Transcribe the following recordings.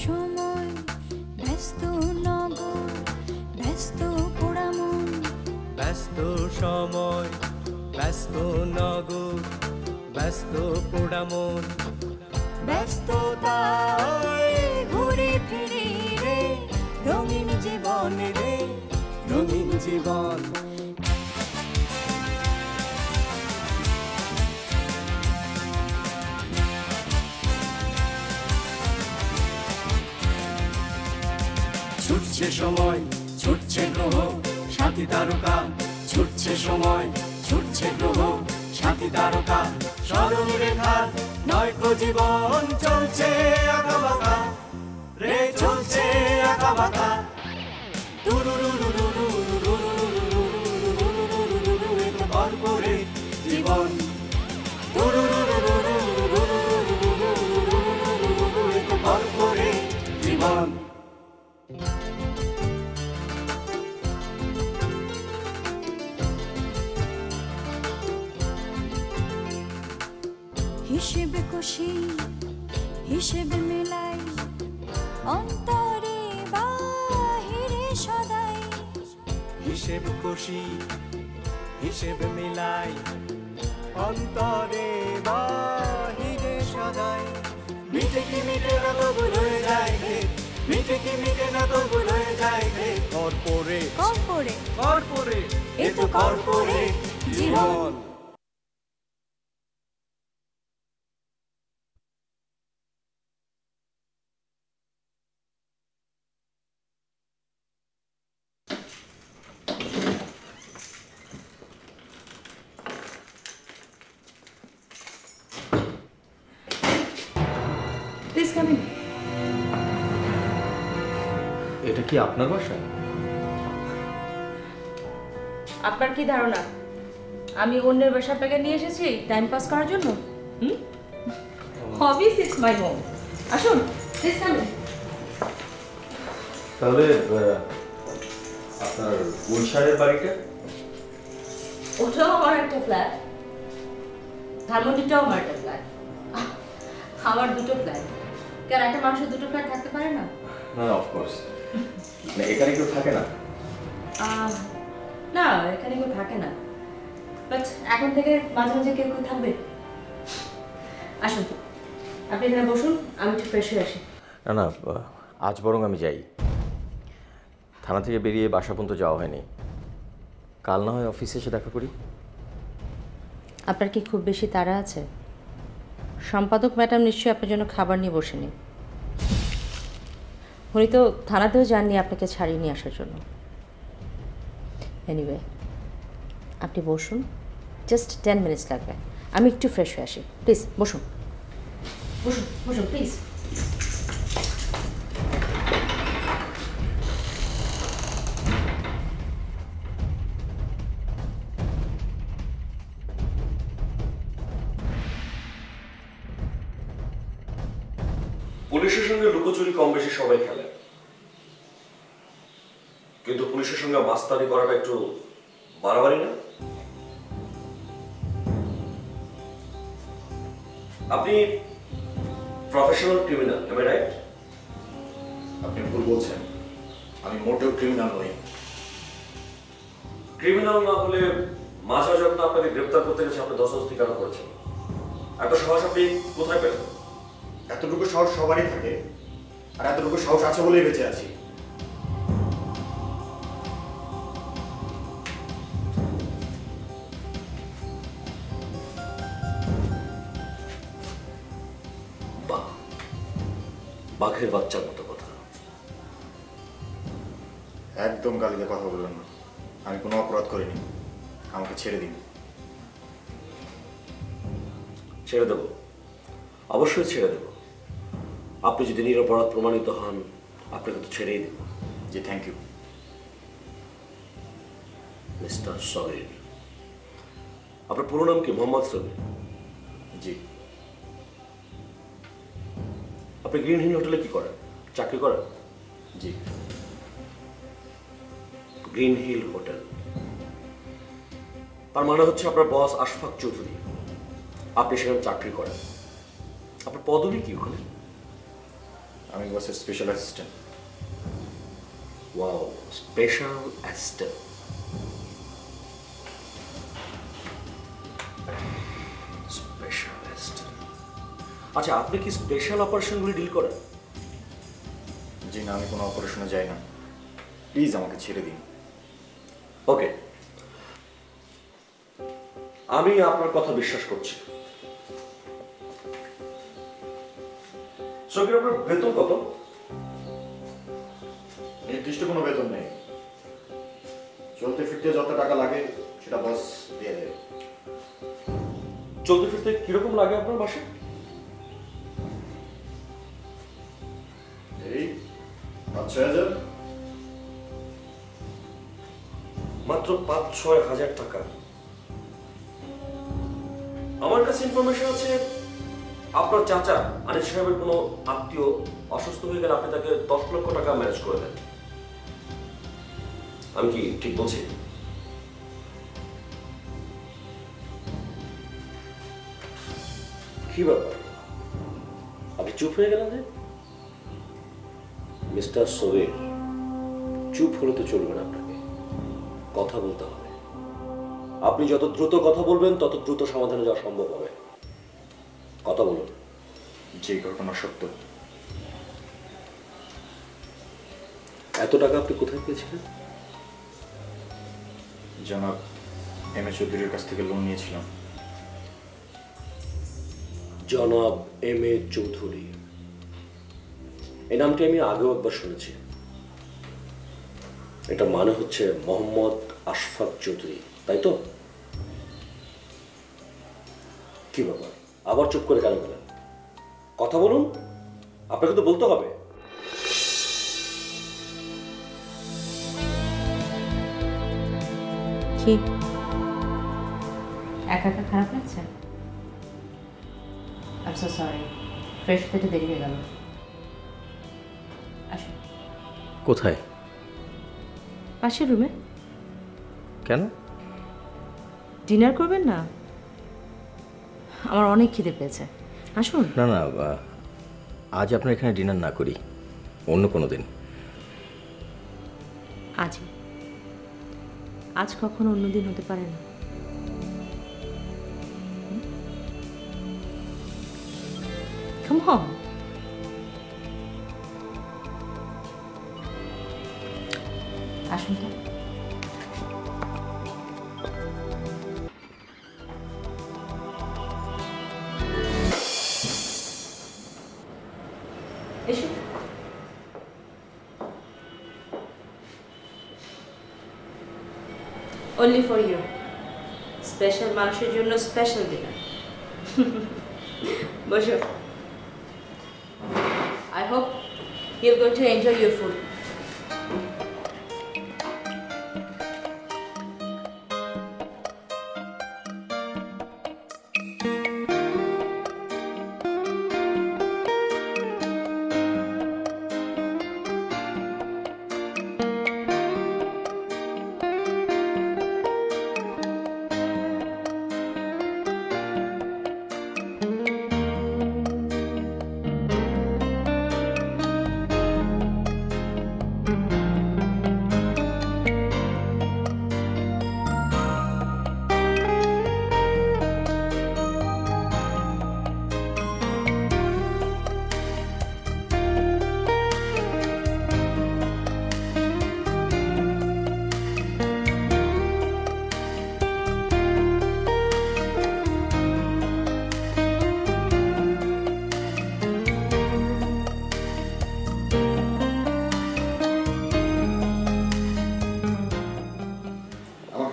সময় ব্যস্ত নগর ব্যস্ত পোড়ামন ব্যস্ত সময় ব্যস্ত নগর ব্যস্ত পোড়ামন ব্যস্ততায় ঘুরে ফিরে রে রঙিন জীবন রে রঙিন জীবন ছুটছে সময় ছুটছে গ্রহ সাথী তারকা ছুটছে সময় ছুটছে গ্রহ সাথী তারকা স্মরণ রেখা নয়কো জীবন চলছে আঁকাবাঁকা রে চলছে আঁকাবাঁকা কর্পোরেট জীবন কর্পোরেট জীবন হিসেব কষি হিসেব মেলাই অন্তরে বাহিরে সদাই হিসেব কষি হিসেব মিলাই অন্তরে বাহিরে সদাই মিটে কি মিটে না তো ভুল হয়ে যায় রে মিটে কি মিটে না তো ভুল হয়ে যায় রে কর্পোরেট কর্পোরেট কর্পোরেট এ তো কর্পোরেট জীবন। Please come in. এটা কি আপনার বাসা? আপনার কি ধারণা আমি অন্যের বাসা আপনাকে নিয়ে এসেছি টাইম পাস করার জন্য? হবিস ইটস মাই হোম। আসুন প্লিজ কাম ইন। তাহলে আপনার গুলশানের বাড়িটা? ওটাও আমার একটা ফ্ল্যাট, ধানমন্ডিটাও আমার একটা ফ্ল্যাট। আমার দুটো ফ্ল্যাট। কেন একটা মানুষের দুটো ফ্ল্যাট থাকতে পারে না? না অফকোর্স। না এখানে কেউ থাকে না? না এখানে কেউ থাকে না, বাট এখন থেকে মাঝে মাঝে কেউ কেউ থাকবে। আসুন আপনি এখানে বসুন, আমি একটু ফ্রেশ হয়ে আসি। না না, আজ বরং আমি যাই। থানা থেকে বেরিয়ে বাসা পর্যন্ত যাওয়া হয়নি। কাল না হয় অফিসে এসে দেখা করি। আপনার কি খুব বেশি তাড়া আছে? সম্পাদক ম্যাডাম নিশ্চয়ই আপনার জন্য খাবার নিয়ে বসেনি। উনি তো থানাতেও যাননি আপনাকে ছাড়িয়ে নিয়ে আসার জন্য। এনিওয়ে আপনি বসুন, জাস্ট 10 মিনিটস লাগবে, আমি একটু ফ্রেশ হয়ে আসি। প্লিজ বসুন বসুন বসুন প্লিজ। পুলিশের সঙ্গে লুকোচুরি কম বেশি সবাই খেলে, কিন্তু পুলিশের সঙ্গে মাস্তানি করাটা একটু বাড়াবাড়ি না? আপনি professional criminal, am I right? আপনি ভুল বলছেন, আমি মোটেও ক্রিমিনাল নই। ক্রিমিনাল না হলে মাঝে যখন আপনাকে গ্রেপ্তার করতে গেছে আপনি দশটি কেন করেছেন? এত সাহস আপনি কোথায় পেলেন? এতটুকু সাহস সবারই থাকে, আর এতটুকু সাহস আছে বলেই বেঁচে আছি। বাঘের বাচ্চার মতো কথা। একদম গালিতে কথা বলবেন না, আমি কোনো অপরাধ করিনি, আমাকে ছেড়ে দিন। ছেড়ে দেব, অবশ্যই ছেড়ে দেব। আপনি যদি নিরপরাধ প্রমাণিত হন আপনাকে তো ছেড়েই দেব। জি থ্যাংক ইউ। মিস্টার সগির, আপনার পুরো নাম কি? মোহাম্মদ সগির? জি। আপনি গ্রিন হিল হোটেলে কি করেন? চাকরি করেন? জি। গ্রিন হিল হোটেল, তার মানে হচ্ছে আপনার বস আশফাক চৌধুরী, আপনি সেখানে চাকরি করেন। আপনার পদবি কি ওখানে? আমি বসের special assistant. Wow, special assistant. Special assistant. আচ্ছা, আপনি কি স্পেশাল অপারেশনগুলি ডিল করেন? জি না, আমি কোনো অপারেশনে যাই না। প্লিজ আমাকে ছেড়ে দিন। ওকে, আমি আপনার কথা বিশ্বাস করছি। সকির, আপনার বেতন কত? নির্দিষ্ট কোনো বেতন নেই, চলতে ফিরতে যত টাকা লাগে সেটা বস দিয়ে দেবে। চলতে ফিরতে কিরকম লাগে আপনার মাসে? এই ৫-৬ হাজার। মাত্র ৫-৬ হাজার টাকা? আমার কাছে ইনফরমেশন আছে আপনার চাচা আনিস সাহেবের কোনো আত্মীয় অসুস্থ হয়ে গেলে আপনি তাকে ১০ লক্ষ টাকা ম্যানেজ করে দেন। আমি কি ঠিক বলছি? কি ব্যাপার, আপনি চুপ হয়ে গেলেন যে? মিস্টার সোহেল, চুপ হলে তো চলবে না, আপনাকে কথা বলতে হবে। আপনি যত দ্রুত কথা বলবেন তত দ্রুত সমাধানে যাওয়া সম্ভব হবে। কথা বলুন। যে ঘটনা সত্য। এত টাকা আপনি কোথায় পেয়েছিলেন? জনাব এম.এ. চৌধুরীর কাছ থেকে লোন নিয়েছিলাম। জনাব এম.এ. চৌধুরী, এই নামটি আমি আগেও একবার শুনেছি। এটা মানে হচ্ছে মোহাম্মদ আশফাক চৌধুরী, তাই তো? কি ব্যাপার, আবার চুপ করে কেন গেলেন? কথা বলুন, আপনাকে তো বলতে হবে। কি একা একা খারাপ লাগছে? I am so sorry, fresh হতে একটু দেরি হয়ে গেল। আসুন। কোথায়? পাশের রুমে। কেন? ডিনার করবেন না? আমার অনেক খিদে পেয়েছে, আসুন। না না, আজ আপনার এখানে ডিনার না করি, অন্য কোনো দিন। আজই? আজ কখনো অন্যদিন হতে পারে না। Come on. আসুন তো। এসো। Only for you. স্পেশাল মানুষের জন্য স্পেশাল ডিনার। বসো। I hope you're going to enjoy your food.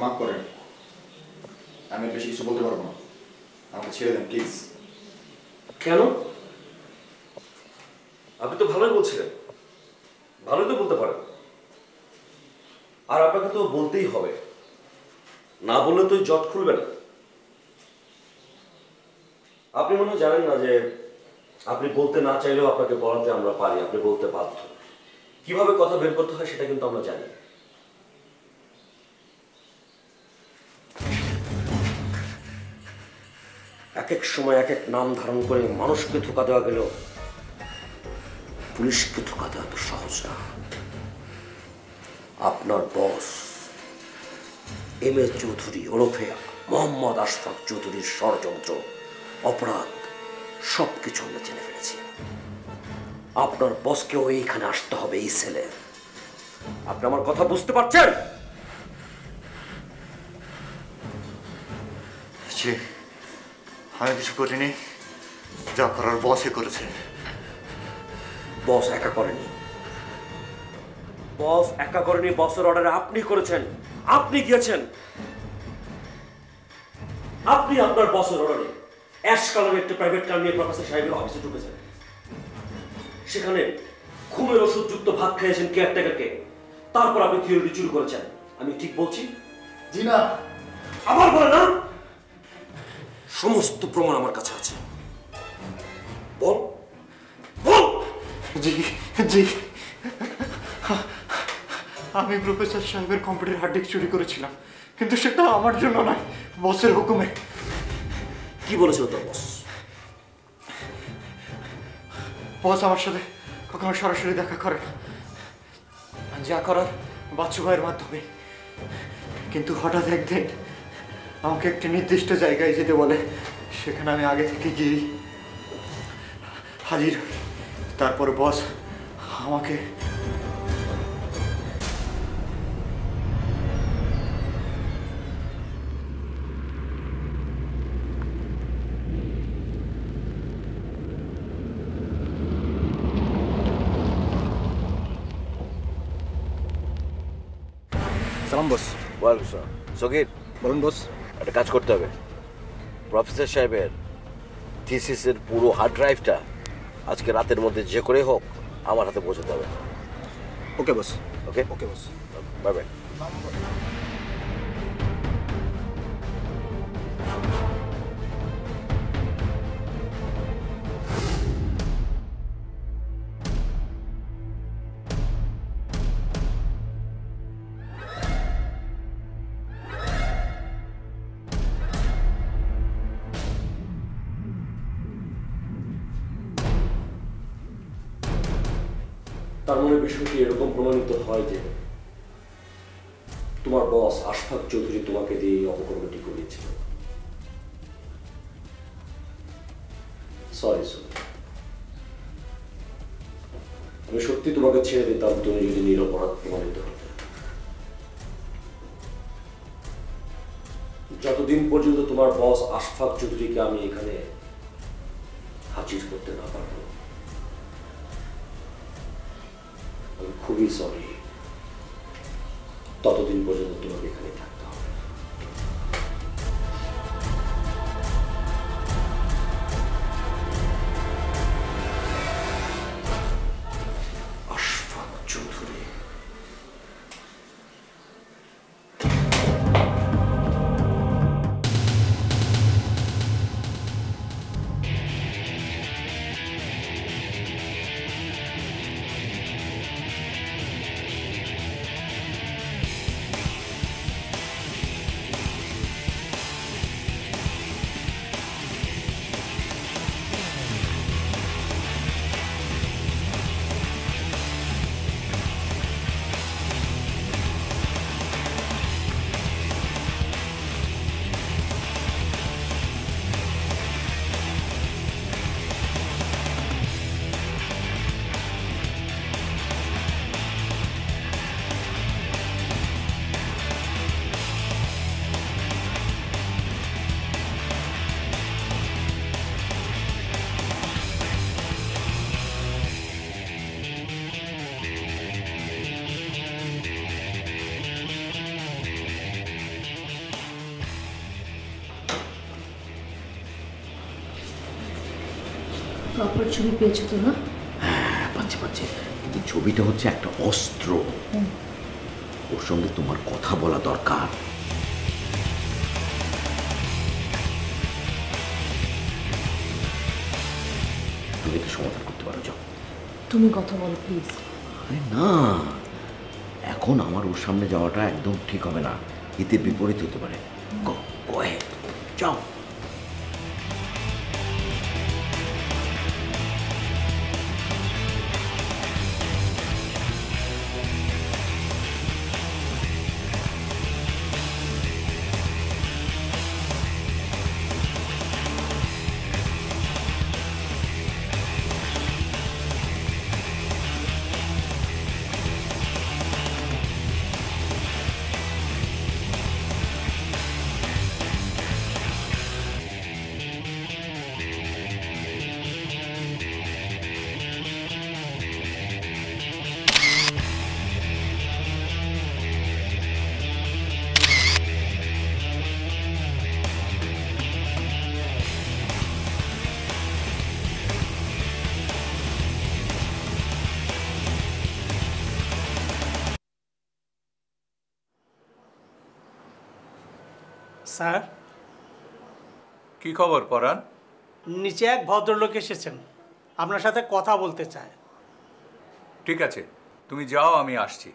মাফ করেন, আমি বেশি কিছু বলতে পারবো না, আমাকে ছেড়ে দেন প্লিজ। কেন? আপনি তো ভালোই বলছিলেন, ভালোই তো বলতে পারেন, আর আপনাকে তো বলতেই হবে, না বললে তো জট খুলবে না। আপনি মনে হয় জানেন না যে আপনি বলতে না চাইলেও আপনাকে বলাতে আমরা পারি, আপনি বলতে বাধ্য। কিভাবে কথা বের করতে হয় সেটা কিন্তু আমরা জানি। এক এক সময় এক এক নাম ধারণ করে মানুষকে ধোঁকা দেওয়া গেল পুলিশকে ঠকাতে এত সহজ না। আপনার বস এম এ চৌধুরী ওরফে মোহাম্মদ আশফাক চৌধুরীর ষড়যন্ত্র, অপরাধ সবকিছু আমরা জেনে ফেলেছি। আপনার বসকেও এইখানে আসতে হবে, এই ছেলে। আপনি আমার কথা বুঝতে পারছেন? জি, আমি কিছু করিনি, যা করার বসই করেছে। বস একা করেনি, বস একা করেনি, বসের অর্ডারে আপনি করেছেন। আপনি গিয়েছেন, আপনি আপনার বসের অর্ডারে অ্যাশ কালারের একটা প্রাইভেট কার নিয়ে প্রফেসর সাহেবের অফিসে ঢুকেছেন। সেখানে ঘুমের ওষুধযুক্ত ভাত খেয়েছেন কেয়ারটেকারকে, তারপর আপনি থিওরি চুরি করেছেন। আমি ঠিক বলছি? জি না। আবার বলে না? সমস্ত প্রমাণ আমার কাছে আছে। বল বল। জি জি, আমি প্রফেসর সাহেবের কম্পিউটার হার্ড ডিস্ক চুরি করেছিলাম, কিন্তু সেটা আমার জন্য নয়, বসের হুকুমে। কি বলেছিল তোর বস? বস আমার সাথে কখনো সরাসরি দেখা করে না, যা করার বাচ্চু ভাইয়ের মাধ্যমে। কিন্তু হঠাৎ একদিন আমাকে একটি নির্দিষ্ট জায়গায় যেতে বলে, সেখানে আমি আগে থেকে গিয়ে হাজির হই। তারপর বস আমাকে সালাম বস। ওয়ালাইকুম আসসালাম। সগীর, বলুন বস। একটা কাজ করতে হবে। প্রফেসর সাহেবের থিসিসের পুরো হার্ড ড্রাইভটা আজকে রাতের মধ্যে যে করে হোক আমার হাতে পৌঁছাতে হবে। Okay boss. Okay okay boss. Bye bye. তার মানে বিষয়টি এরকম প্রমাণিত হয় যে তোমার বস আশফাক চৌধুরী তোমাকে দিয়ে এই অপকর্মটি করিয়েছিল। সরি সরি, আমি সত্যি তোমাকে ছেড়ে দিতাম তুমি যদি নিরপরাধ প্রমাণিত হতে। যতদিন পর্যন্ত তোমার বস আশফাক চৌধুরীকে আমি এখানে হাজির করতে না পারবো, আমি খুবই সরি। ততদিন পর্যন্ত তোমাকে এখানে থাকতে হবে। আশফাক চৌধুরী। প্রপার ছবি পেয়েছো তো না? হ্যাঁ পাচ্ছি পাচ্ছি, কিন্তু ছবিটা হচ্ছে একটা অস্ত্র, ওর সঙ্গে তোমার কথা বলা দরকার। তুমি এটা সমাধান করতে পারো, যাও। তুমি কথা বলো প্লিজ। আরে না, এখন আমার ওর সামনে যাওয়াটা একদম ঠিক হবে না, এতে বিপরীত হতে পারে। গো গো অ্যাহেড, যাও। স্যার, কি খবর পরাণ? নিচে এক ভদ্রলোক এসেছেন, আপনার সাথে কথা বলতে চায়। ঠিক আছে, তুমি যাও, আমি আসছি।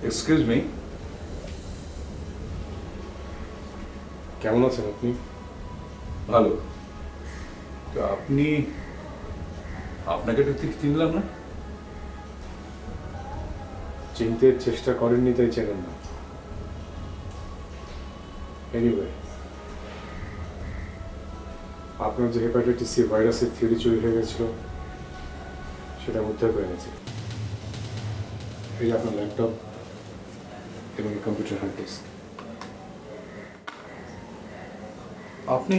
এক্সকিউজ মি, কেমন আছেন আপনি? ভালো। তো আপনি, আপনাকে তো ঠিক চিনলাম না। চিনতে চেষ্টা করেননি তাই চেনেন না। এনিওয়ে, আপনার যে হেপাটাইটিস সি ভাইরাসের থিওরি চুরি হয়ে গেছিল সেটা উদ্ধার করে এনেছি। এই আপনার ল্যাপটপ এবং কম্পিউটার হার্ড ডিস্ক। আপনি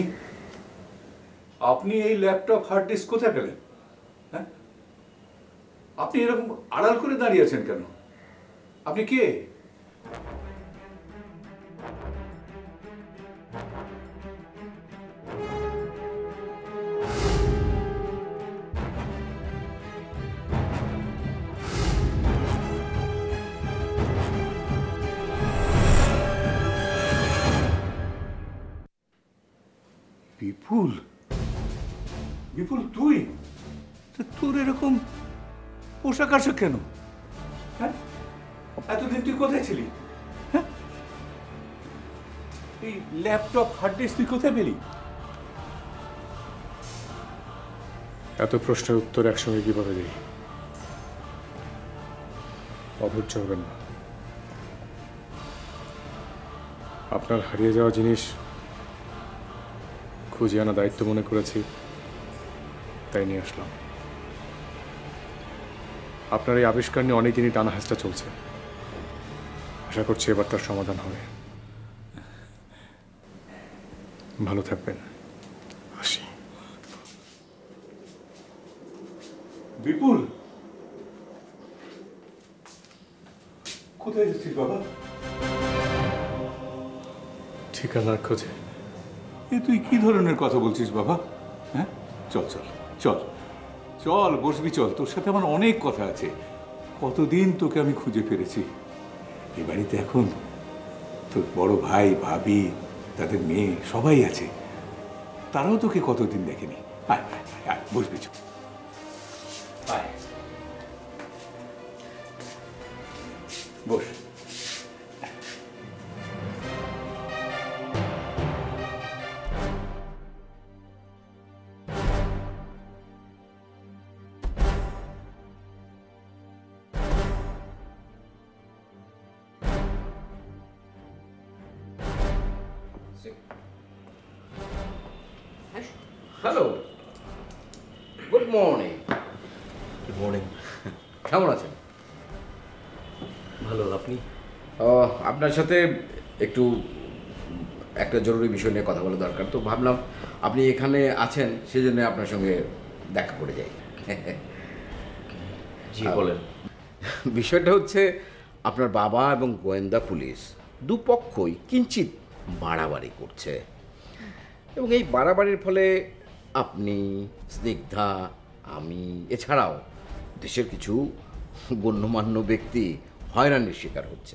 আপনি এই ল্যাপটপ হার্ড ডিস্ক কোথায় পেলেন? হ্যাঁ, আপনি এরকম আড়াল করে দাঁড়িয়ে আছেন কেন? আপনি কে? বিপুল, বিপুল তুই? তোর এরকম পোশাক আশাক কেন? হ্যাঁ, এতদিন তুই কোথায় ছিলি? হ্যাঁ, এই ল্যাপটপ হার্ড ডিস্ক তুই কোথায় পেলি? এত প্রশ্নের উত্তর একসঙ্গে কিভাবে দিই? অধৈর্য হবেন না। আপনার হারিয়ে যাওয়া জিনিস খুঁজে আনা দায়িত্ব মনে করেছি, তাই নিয়ে আসলাম। আপনার এই আবিষ্কার নিয়ে অনেকদিনই টানা হেঁচড়া চলছে। আশা করছি এবার তার সমাধান হবে। ভালো থাকবেন, আসি। বিপুল, কোথায় যাচ্ছিস বাবা? ঠিকানার খোঁজে। এ তুই কি ধরনের কথা বলছিস বাবা? হ্যাঁ, চল চল চল চল, বসবি, চল, তোর সাথে আমার অনেক কথা আছে। কতদিন তোকে আমি খুঁজে ফেলেছি। এ বাড়িতে এখন তোর বড় ভাই, ভাবি, তাদের মেয়ে সবাই আছে। তারাও তোকে কতদিন দেখেনি। আয় আয় আয়, বসবি, চল আয়, বস। Hello, good morning. Good morning. কেমন আছেন? ভালো, আপনি? আপনার সাথে একটু একটা জরুরি বিষয় নিয়ে কথা বলা দরকার, তো ভাবলাম আপনি এখানে আছেন, সেজন্য আপনার সঙ্গে দেখা করে যাই। জি বলেন। বিষয়টা হচ্ছে, আপনার বাবা এবং গোয়েন্দা পুলিশ দুপক্ষই কিঞ্চিত বাড়াবাড়ি করছে, এবং এই বাড়াবাড়ির ফলে আপনি, স্নিগ্ধা, আমি, এছাড়াও দেশের কিছু গণ্যমান্য ব্যক্তি হয়রানির শিকার হচ্ছে।